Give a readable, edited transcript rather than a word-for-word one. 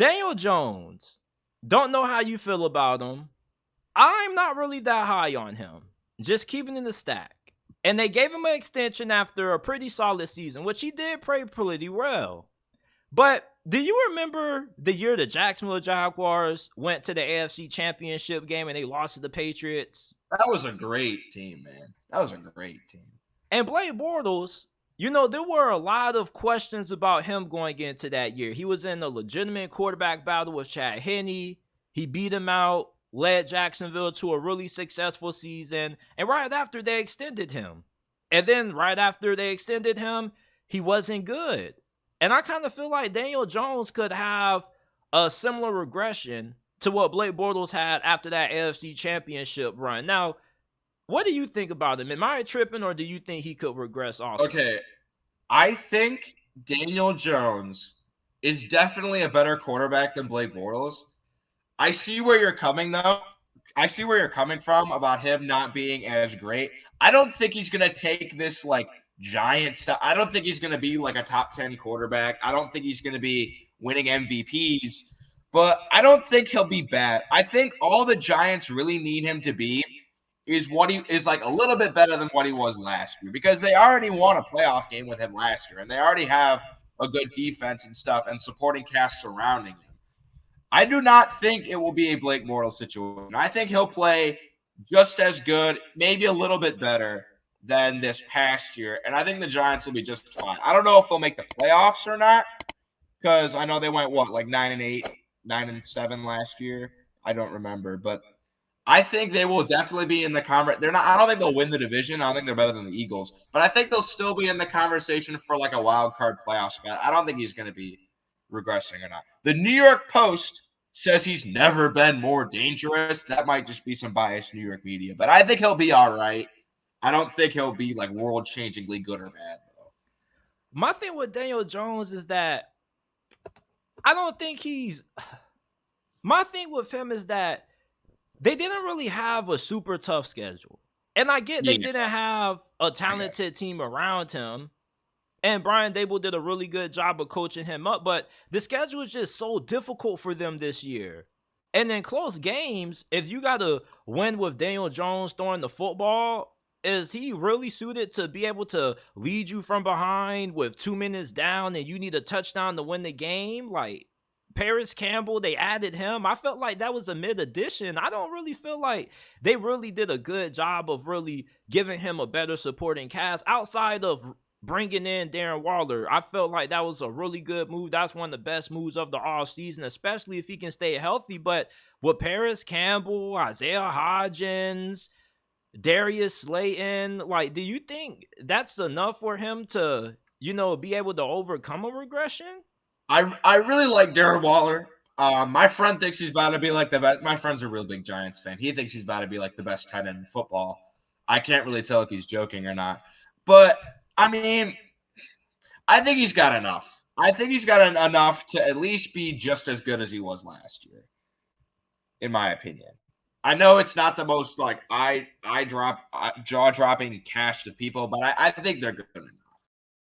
Daniel Jones, don't know how you feel about him. I'm not really that high on him. Just keeping in the stack. And they gave him an extension after a pretty solid season, which he did play pretty well. But do you remember the year the Jacksonville Jaguars went to the AFC Championship game and they lost to the Patriots? That was a great team, man. That was a great team. And Blake Bortles, there were a lot of questions about him going into that year. He was in a legitimate quarterback battle with Chad Henne. He beat him out, led Jacksonville to a really successful season. And right after they extended him. And then right after they extended him, he wasn't good. And I kind of feel like Daniel Jones could have a similar regression to what Blake Bortles had after that AFC Championship run. Now, what do you think about him? Am I tripping, or do you think he could regress also? Okay, I think Daniel Jones is definitely a better quarterback than Blake Bortles. I see where you're coming, though. I see where you're coming from about him not being as great. I don't think he's going to take this, giant stuff. I don't think he's going to be, a top 10 quarterback. I don't think he's going to be winning MVPs. But I don't think he'll be bad. I think all the Giants really need him to be is what he is a little bit better than what he was last year, because they already won a playoff game with him last year, and they already have a good defense and stuff and supporting cast surrounding him. I do not think it will be a Blake Bortles situation. I think he'll play just as good, maybe a little bit better than this past year, and I think the Giants will be just fine. I don't know if they'll make the playoffs or not, because I know they went 9-8, 9-7 last year. I don't remember, but I think they will definitely be in the conversation. I don't think they'll win the division. I don't think they're better than the Eagles, but I think they'll still be in the conversation for a wild card playoff spot. I don't think he's going to be regressing or not. The New York Post says he's never been more dangerous. That might just be some biased New York media, but I think he'll be all right. I don't think he'll be world-changingly good or bad, though. My thing with Daniel Jones is that I don't think he's. My thing with him is that they didn't really have a super tough schedule. And I get they didn't have a talented team around him. And Brian Dable did a really good job of coaching him up. But the schedule is just so difficult for them this year. And in close games, if you got to win with Daniel Jones throwing the football, is he really suited to be able to lead you from behind with 2 minutes down and you need a touchdown to win the game? Paris Campbell, they added him. I felt like that was a mid-addition. I don't really feel like they really did a good job of really giving him a better supporting cast outside of bringing in Darren Waller. I felt like that was a really good move. That's one of the best moves of the offseason, especially if he can stay healthy. But with Paris Campbell, Isaiah Hodgins, Darius Slayton, do you think that's enough for him to, be able to overcome a regression? I really like Darren Waller. My friend thinks he's about to be the best. My friend's a real big Giants fan. He thinks he's about to be the best tight end in football. I can't really tell if he's joking or not. But, I mean, I think he's got enough. I think he's got enough to at least be just as good as he was last year, in my opinion. I know it's not the most jaw-dropping cast of people, but I think they're good enough.